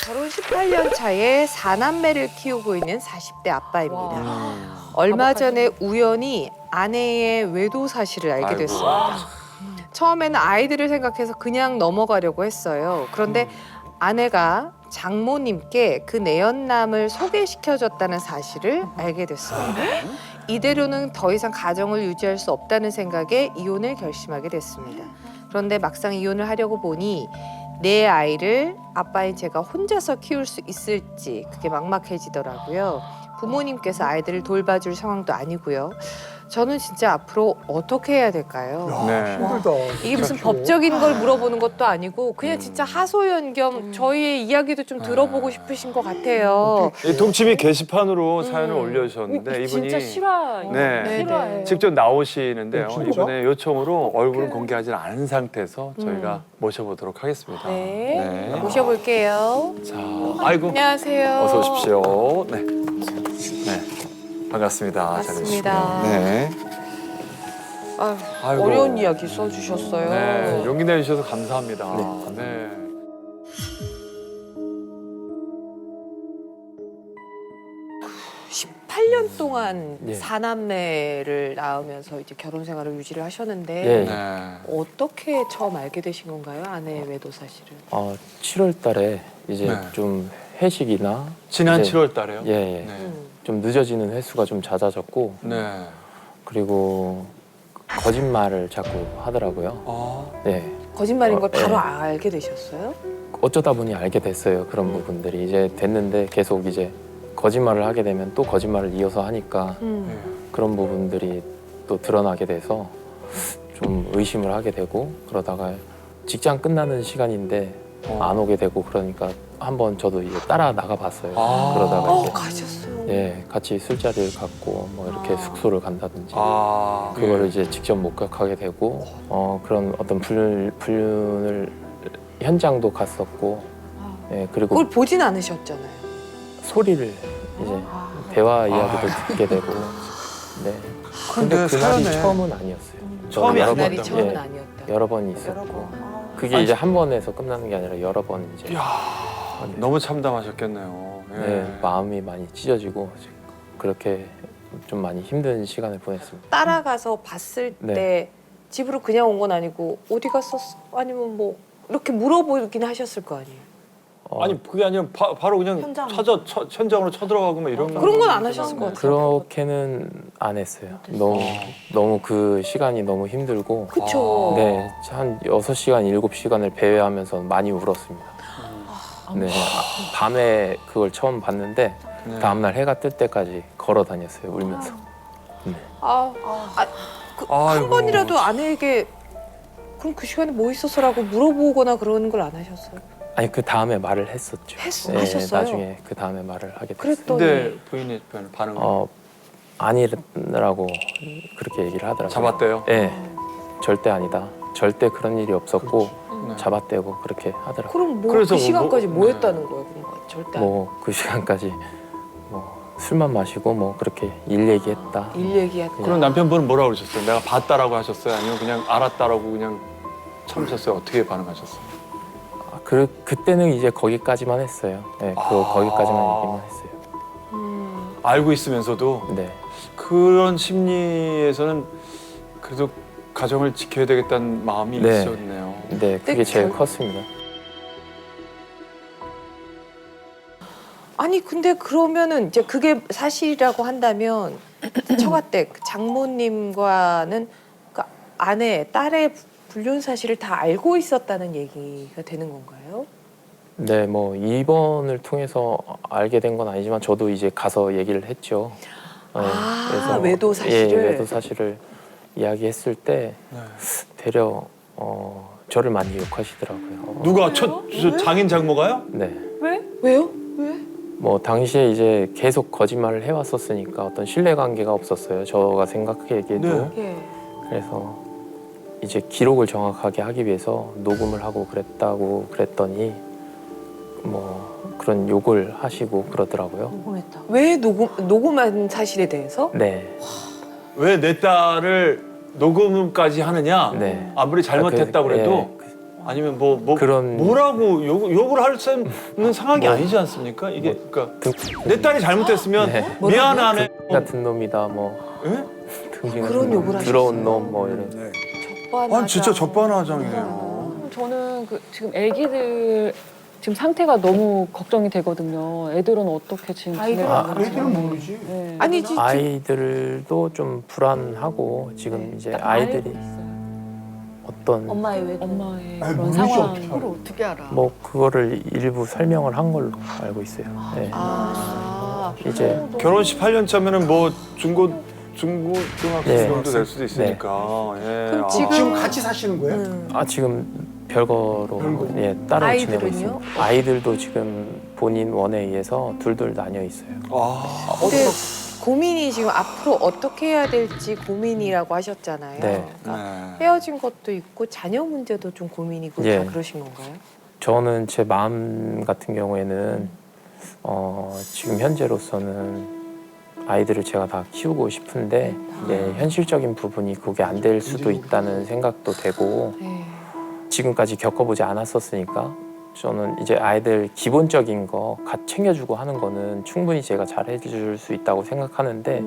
결혼 18년 차에 4남매를 키우고 있는 40대 아빠입니다. 얼마 전에 우연히 아내의 외도 사실을 알게 아이고. 됐습니다. 처음에는 아이들을 생각해서 그냥 넘어가려고 했어요. 그런데 아내가 장모님께 그 내연남을 소개시켜줬다는 사실을 알게 됐습니다. 이대로는 더 이상 가정을 유지할 수 없다는 생각에 이혼을 결심하게 됐습니다. 그런데 막상 이혼을 하려고 보니 내 아이를 아빠인 제가 혼자서 키울 수 있을지 그게 막막해지더라고요. 부모님께서 아이들을 돌봐줄 상황도 아니고요. 저는 진짜 앞으로 어떻게 해야 될까요? 네. 힘들다. 이게 무슨 진짜. 법적인 걸 물어보는 것도 아니고 그냥 진짜 하소연 겸 저희의 이야기도 좀 들어보고 싶으신 것 같아요. 이 동치미 게시판으로 사연을 올려주셨는데 이분이 진짜 실화. 네. 실화예요. 직접 나오시는데요. 진짜? 이번에 요청으로 얼굴은 공개하지 않은 상태에서 저희가 모셔보도록 하겠습니다. 네. 모셔볼게요. 자, 아이고. 안녕하세요. 어서 오십시오. 네. 네. 반갑습니다. 반갑습니다. 잘 계십시오. 네. 아유, 아이고. 어려운 이야기 써주셨어요. 네. 용기 내주셔서 감사합니다. 네. 18년 동안 예. 4남매를 낳으면서 이제 결혼 생활을 유지를 하셨는데 예. 네. 어떻게 처음 알게 되신 건가요? 아내의 외도 사실을. 7월 달에 이제 네. 좀 회식이나 지난 이제 7월 달에요? 예, 예. 네. 좀 늦어지는 횟수가 좀 잦아졌고 네. 그리고 거짓말을 자꾸 하더라고요. 아. 네. 거짓말인 걸 바로 예. 알게 되셨어요? 어쩌다 보니 알게 됐어요. 그런 부분들이 이제 됐는데 계속 이제 거짓말을 하게 되면 또 거짓말을 이어서 하니까 네. 그런 부분들이 또 드러나게 돼서 좀 의심을 하게 되고 그러다가 직장 끝나는 시간인데 안 오게 되고 그러니까 한번 저도 이제 따라 나가 봤어요. 아. 그러다가 이제 가셨어요. 예, 같이 술자리를 갖고 뭐 이렇게 숙소를 간다든지 아. 그거를 예. 이제 직접 목격하게 되고 그런 어떤 불륜을 현장도 갔었고 예, 그리고 그걸 보진 않으셨잖아요. 소리를 이제 대화 이야기도 듣게 되고 네. 근데 그날이 사연에 처음은 아니었어요. 처음이 여러 그날이 번, 처음은 예, 아니었다. 여러 번 있었고 그게 아니, 이제 한 번에서 끝나는 게 아니라 여러 번 이제 이야, 너무 참담하셨겠네요. 예. 네, 마음이 많이 찢어지고 그렇게 좀 많이 힘든 시간을 보냈습니다. 따라가서 봤을 네. 때 집으로 그냥 온 건 아니고 어디 갔었어? 아니면 뭐 이렇게 물어보긴 하셨을 거 아니에요. 아니 그게 아니라 바로 그냥 현장. 현장으로 쳐들어가고 막 이런 그런 건 안 하셨을 것 같아요. 그렇게는 안 했어요. 너무 그 시간이 너무 힘들고 그쵸. 네, 한 6시간, 7시간을 배회하면서 많이 울었습니다. 네, 밤에 그걸 처음 봤는데 네. 다음날 해가 뜰 때까지 걸어 다녔어요, 울면서. 한 아이고. 번이라도 아내에게 그럼 그 시간에 뭐 있었어라고 물어보거나 그러는 걸 안 하셨어요? 아니, 그 다음에 말을 했었죠. 하셨어요? 나중에 그 다음에 말을 하게 됐어요. 그랬더니 근데 부인의 반응은 아니라고 그렇게 얘기를 하더라고요. 잡았대요? 네, 절대 아니다. 절대 그런 일이 없었고 네. 잡았대고 그렇게 하더라고요. 그럼 뭐 그래서 그 시간까지 뭐- 뭐 네. 했다는 거예요? 그럼 절대 안 뭐 그 시간까지 뭐 술만 마시고 뭐 그렇게 일 얘기했다. 일 얘기했다. 그럼 남편분은 뭐라고 그러셨어요? 내가 봤다라고 하셨어요? 아니면 그냥 알았다라고 그냥 참으셨어요? 어떻게 반응하셨어요? 그때는 이제 거기까지만 했어요. 네, 거기까지만 얘기만 했어요. 알고 있으면서도 네, 그런 심리에서는 그래도 가정을 지켜야 되겠다는 마음이 네. 있었네요. 네, 그게 제일 컸습니다. 아니 근데 그러면은 이제 그게 사실이라고 한다면 처가 때 그 장모님과는 그 아내 딸의 불륜 사실을 다 알고 있었다는 얘기가 되는 건가요? 네, 뭐 입원을 통해서 알게 된 건 아니지만 저도 이제 가서 얘기를 했죠. 네, 외도 사실을? 예, 외도 사실을 이야기했을 때 네. 되려 저를 많이 욕하시더라고요. 누가 저 장인 장모가요? 네. 왜요? 왜? 뭐 당시에 이제 계속 거짓말을 해왔었으니까 어떤 신뢰관계가 없었어요. 저가 생각하기에도. 네. 예. 그래서 이제 기록을 정확하게 하기 위해서 녹음을 하고 그랬더니 뭐 그런 욕을 하시고 그러더라고요. 궁금했다. 왜 녹음한 사실에 대해서? 네. 왜 내 딸을 녹음까지 하느냐? 네. 아무리 잘못했다 그래도 아니면 그런- 뭐라고 욕을 할 수 있는 상황이 아니지 않습니까? 이게 그러니까 내 딸이 잘못했으면 네. 미안하네. 같은 놈이다 뭐 예? 등신 그런 같은 욕을 놈, 더러운 하셨어요? 놈 뭐 이런. 네. 적반하장. 아 진짜 적반하장이에요. 저는 지금 아기들 지금 상태가 너무 걱정이 되거든요. 애들은 어떻게 지금 아이들은 지내고 있는지. 애들은 모르지. 네. 아니지. 아이들도 좀 불안하고 지금 이제 아이들이 어떤 엄마의 외도. 엄마의 아이, 그런 모르지, 상황. 어떡해. 그걸 어떻게 알아? 뭐 그거를 일부 설명을 한 걸로 알고 있어요. 네. 아. 이제 결혼 18년 차면은 뭐 중고등학생 네. 정도 될 수도 있으니까. 예. 그럼 아. 지금- 같이 사시는 거예요? 지금 별거로 예, 따로 지내고 아이들은요? 있습니다. 아이들도 지금 본인 원에 의해서 둘둘 나뉘어 있어요. 아. 근데 고민이 지금 앞으로 어떻게 해야 될지 고민이라고 하셨잖아요. 네. 그러니까 네. 헤어진 것도 있고 자녀 문제도 좀 고민이고 예. 다 그러신 건가요? 저는 제 마음 같은 경우에는 지금 현재로서는 아이들을 제가 다 키우고 싶은데 이제 현실적인 부분이 그게 안 될 수도 있다는 생각도 되고 네. 지금까지 겪어보지 않았었으니까 저는 이제 아이들 기본적인 거 갓 챙겨주고 하는 거는 충분히 제가 잘 해줄 수 있다고 생각하는데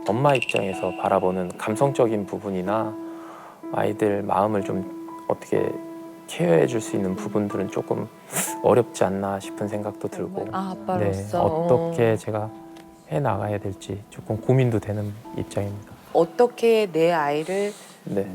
엄마 입장에서 바라보는 감성적인 부분이나 아이들 마음을 좀 어떻게 케어해 줄 수 있는 부분들은 조금 어렵지 않나 싶은 생각도 들고 아, 네, 아빠로서 어떻게 제가 해 나가야 될지 조금 고민도 되는 입장입니다. 어떻게 내 아이를 네,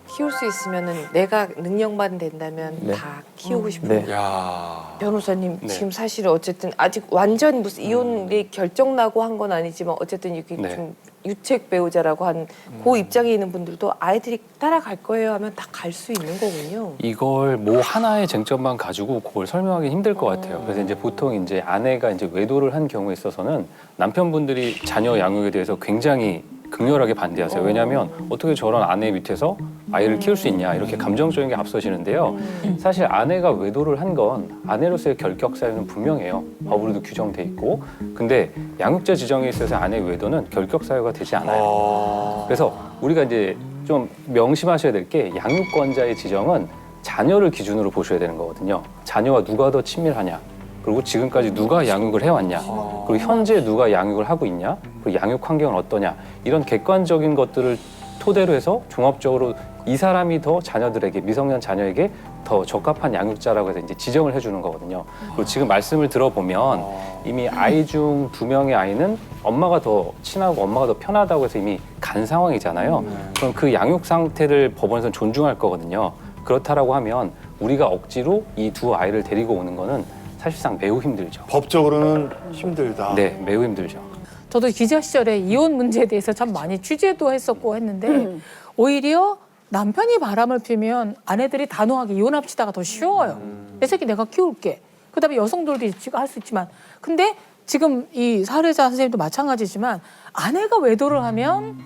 키울 수 있으면은 내가 능력만 된다면 네. 다 키우고 싶은 네. 야. 변호사님 네. 지금 사실 어쨌든 아직 완전 무슨 이혼이 결정 나고 한 건 아니지만 어쨌든 이렇게 네. 좀 유책 배우자라고 한 그 입장에 있는 분들도 아이들이 따라갈 거예요 하면 다 갈 수 있는 거군요. 이걸 뭐 하나의 쟁점만 가지고 그걸 설명하기 힘들 것 같아요. 그래서 이제 보통 이제 아내가 이제 외도를 한 경우에 있어서는 남편분들이 자녀 양육에 대해서 굉장히 극렬하게 반대하세요. 왜냐하면 어떻게 저런 아내 밑에서 아이를 키울 수 있냐 이렇게 감정적인 게 앞서시는데요. 사실 아내가 외도를 한 건 아내로서의 결격 사유는 분명해요. 법으로도 규정돼 있고. 근데 양육자 지정에 있어서 아내 외도는 결격 사유가 되지 않아요. 그래서 우리가 이제 좀 명심하셔야 될 게 양육권자의 지정은 자녀를 기준으로 보셔야 되는 거거든요. 자녀와 누가 더 친밀하냐, 그리고 지금까지 누가 양육을 해왔냐, 그리고 현재 누가 양육을 하고 있냐, 그리고 양육 환경은 어떠냐, 이런 객관적인 것들을 토대로 해서 종합적으로 이 사람이 더 자녀들에게, 미성년 자녀에게 더 적합한 양육자라고 해서 이제 지정을 해주는 거거든요. 그리고 지금 말씀을 들어보면 이미 아이 중 2명의 아이는 엄마가 더 친하고 엄마가 더 편하다고 해서 이미 간 상황이잖아요. 그럼 그 양육 상태를 법원에서는 존중할 거거든요. 그렇다라고 하면 우리가 억지로 이 두 아이를 데리고 오는 거는 사실상 매우 힘들죠. 법적으로는 힘들다. 네, 매우 힘들죠. 저도 기자 시절에 이혼 문제에 대해서 참 많이 취재도 했었고 했는데 오히려 남편이 바람을 피면 아내들이 단호하게 이혼합시다가 더 쉬워요. 내 새끼 내가 키울게. 그다음에 여성들도 할 수 있지만 근데 지금 이 사례자 선생님도 마찬가지지만 아내가 외도를 하면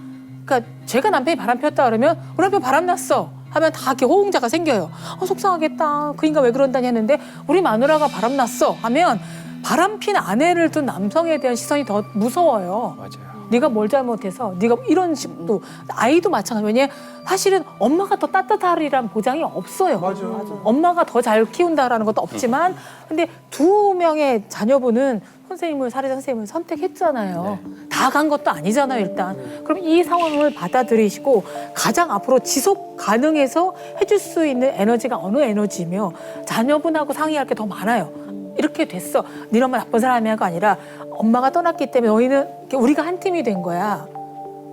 그러니까 제가 남편이 바람 폈다 그러면 우리 남편 바람 났어 하면 다 이렇게 호응자가 생겨요. 속상하겠다. 그 인간 왜 그런다니 했는데 우리 마누라가 바람 났어 하면 바람 핀 아내를 둔 남성에 대한 시선이 더 무서워요. 맞아요. 네가 뭘 잘못해서 네가 이런 식도 아이도 마찬가지. 왜냐 사실은 엄마가 더 따뜻하리란 보장이 없어요. 맞아. 엄마가 더 잘 키운다라는 것도 없지만 근데 2명의 자녀분은 선생님을 사례자 선생님을 선택했잖아요. 다 간 것도 아니잖아요 일단. 그럼 이 상황을 받아들이시고 가장 앞으로 지속 가능해서 해줄 수 있는 에너지가 어느 에너지며 자녀분하고 상의할 게 더 많아요. 이렇게 됐어. 네 엄마 나쁜 사람이야가 아니라 엄마가 떠났기 때문에 너희는 우리가 한 팀이 된 거야.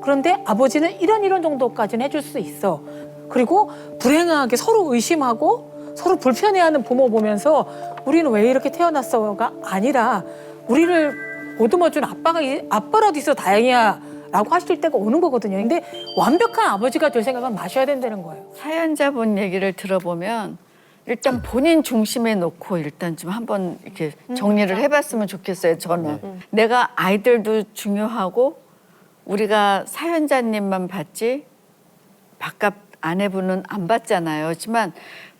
그런데 아버지는 이런 정도까지는 해줄 수 있어. 그리고 불행하게 서로 의심하고 서로 불편해하는 부모 보면서 우리는 왜 이렇게 태어났어가 아니라 우리를 보듬어준 아빠라도 있어 다행이야 라고 하실 때가 오는 거거든요. 근데 완벽한 아버지가 될 생각은 마셔야 된다는 거예요. 사연자분 얘기를 들어보면 일단 본인 중심에 놓고 일단 좀 한번 이렇게 정리를 해봤으면 좋겠어요. 저는 내가 아이들도 중요하고 우리가 사연자님만 봤지 바깥 아내분은 안 봤잖아요. 하지만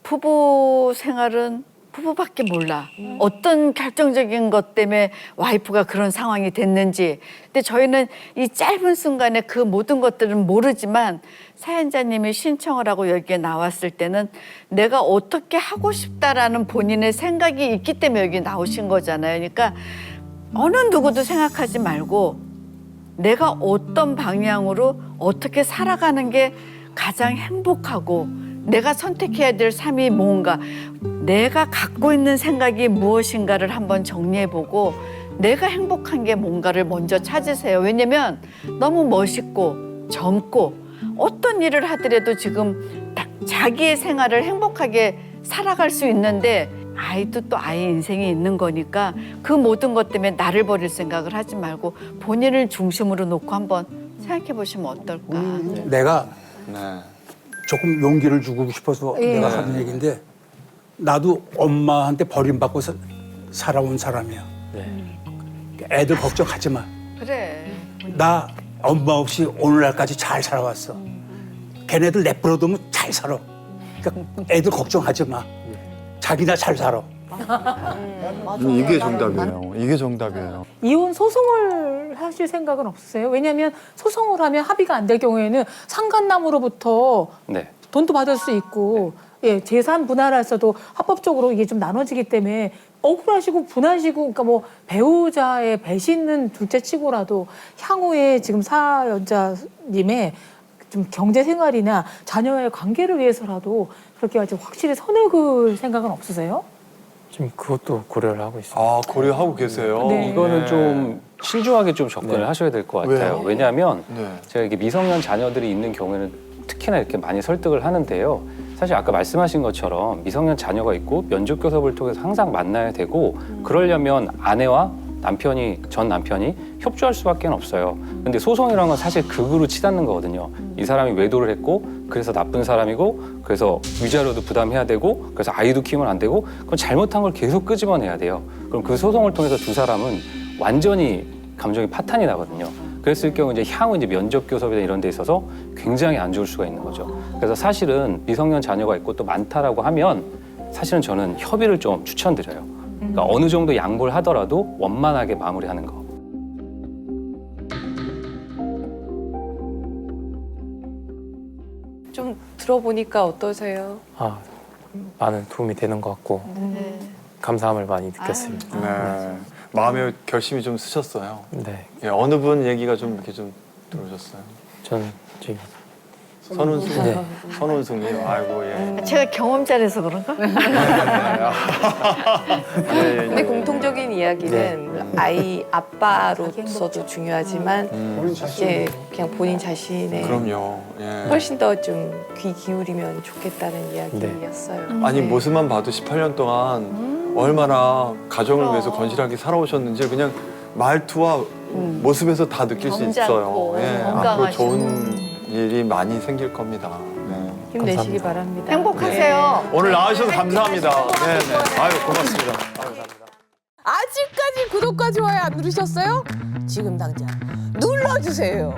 부부 생활은 부부밖에 몰라. 어떤 결정적인 것 때문에 와이프가 그런 상황이 됐는지. 근데 저희는 이 짧은 순간에 그 모든 것들은 모르지만 사연자님이 신청을 하고 여기에 나왔을 때는 내가 어떻게 하고 싶다라는 본인의 생각이 있기 때문에 여기 나오신 거잖아요. 그러니까 어느 누구도 생각하지 말고 내가 어떤 방향으로 어떻게 살아가는 게 가장 행복하고 내가 선택해야 될 삶이 뭔가, 내가 갖고 있는 생각이 무엇인가를 한번 정리해보고 내가 행복한 게 뭔가를 먼저 찾으세요. 왜냐면 너무 멋있고 젊고 어떤 일을 하더라도 지금 자기의 생활을 행복하게 살아갈 수 있는데 아이도 또 아이 인생이 있는 거니까 그 모든 것 때문에 나를 버릴 생각을 하지 말고 본인을 중심으로 놓고 한번 생각해 보시면 어떨까. 내가 네. 조금 용기를 주고 싶어서 내가 하는 얘기인데 나도 엄마한테 버림받고 살아온 사람이야. 네. 애들 걱정하지 마. 그래. 나 엄마 없이 오늘날까지 잘 살아왔어. 걔네들 내버려두면 잘 살아. 그러니까 애들 걱정하지 마. 자기나 잘 살아. 이게 정답이에요. 이게 정답이에요. 이혼 소송을 하실 생각은 없으세요? 왜냐하면 소송을 하면 합의가 안 될 경우에는 상간남으로부터 네. 돈도 받을 수 있고 예, 재산 분할에서도 합법적으로 이게 좀 나눠지기 때문에 억울하시고 분하시고 그러니까 뭐 배우자의 배신은 둘째치고라도 향후에 지금 사연자님의 좀 경제 생활이나 자녀와의 관계를 위해서라도 그렇게 아주 확실히 선을 그을 생각은 없으세요? 지금 그것도 고려를 하고 있습니다. 아 고려하고 계세요. 네. 이거는 네. 좀 신중하게 좀 접근을 네. 하셔야 될 것 같아요. 왜요? 왜냐하면 네. 제가 이게 미성년 자녀들이 있는 경우에는 특히나 이렇게 많이 설득을 하는데요. 사실 아까 말씀하신 것처럼 미성년 자녀가 있고 면접 교섭을 통해서 항상 만나야 되고 그러려면 아내와 전 남편이 협조할 수밖에 없어요. 근데 소송이라는 건 사실 극으로 치닫는 거거든요. 이 사람이 외도를 했고 그래서 나쁜 사람이고 그래서 위자료도 부담해야 되고 그래서 아이도 키우면 안 되고 그건 잘못한 걸 계속 끄집어내야 돼요. 그럼 그 소송을 통해서 두 사람은 완전히 감정이 파탄이 나거든요. 그랬을 경우 이제 향후 이제 면접 교섭이나 이런 데 있어서 굉장히 안 좋을 수가 있는 거죠. 그래서 사실은 미성년 자녀가 있고 또 많다라고 하면 사실은 저는 협의를 좀 추천드려요. 그러니까 어느 정도 양보를 하더라도 원만하게 마무리하는 거. 좀 들어보니까 어떠세요? 많은 도움이 되는 것 같고 감사함을 많이 느꼈습니다. 네. 마음의 결심이 좀 쓰셨어요. 네, 예, 어느 분 얘기가 좀 이렇게 좀 들어오셨어요? 저는 지금 선운승. 네. 선운승님. 아이고 예. 제가 경험 잘해서 그런가? 예, 근데 공통적인 이야기는 아이 아빠로서도 중요하지만 이제 그냥 본인 자신의 그럼요. 예. 훨씬 더 좀 귀 기울이면 좋겠다는 이야기였어요. 아니 모습만 봐도 18년 동안 얼마나 가정을 위해서 건실하게 살아오셨는지 그냥 말투와 모습에서 다 느낄 수 점잖고 있어요. 예. 앞으로 건강하시고. 좋은 일이 많이 생길 겁니다. 네. 힘내시기 바랍니다. 행복하세요. 오늘 나와주셔서 감사합니다. 네, 네. 아유 고맙습니다. 아직까지 구독과 좋아요 안 누르셨어요? 지금 당장 눌러주세요.